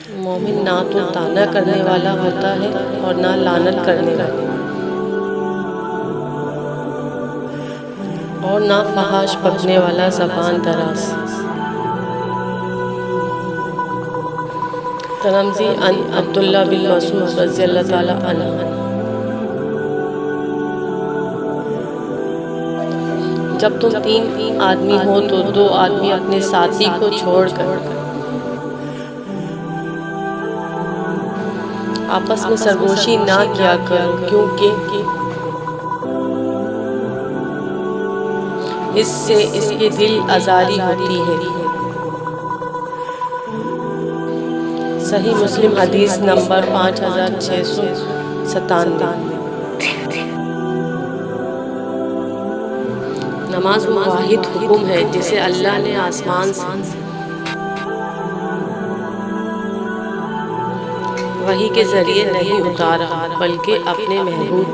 मोमिन ना तो ताना करने वाला होता है और ना लानत करने वाला, और ना फहाश पकने वाला ज़बान दराज। तरमज़ी अन अब्दुल्ला बिन मसूद रज़ियल्लाहु ताला अन्हु। जब तुम 3 आदमी हो तो 2 आदमी अपने साथी को छोड़कर आपस में सरगोशी ना किया करो, क्योंकि इससे इसके दिल आज़ारी होती है। सही मुस्लिम हदीस नंबर 5697। नमाज वो वाहिद हुक्म है जिसे अल्लाह ने आसमान से वही के जरिए नहीं उतारा, बल्कि अपने महबूब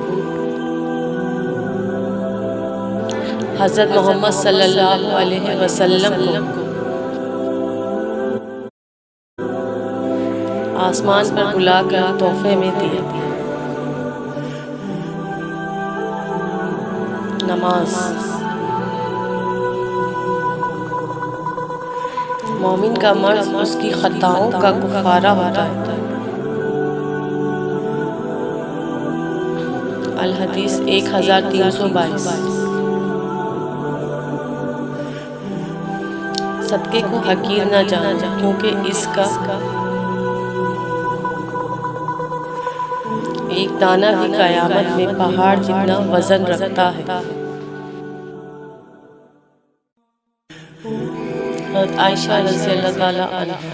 हज़रत मोहम्मद सल्लल्लाहु अलैहि वसल्लम को आसमान पर बुलाकर तोहफे में दिया। नमाज मोमिन का मर्ज उसकी खताओं का कुफारा होता है। अल हदीस 1322। सदके को हकीर न जानो, क्योंकि इसका एक दाना भी कयामत में पहाड़ जितना वजन रखता है। हज़रत आयशा रज़ियल्लाहु ताला अन्हा।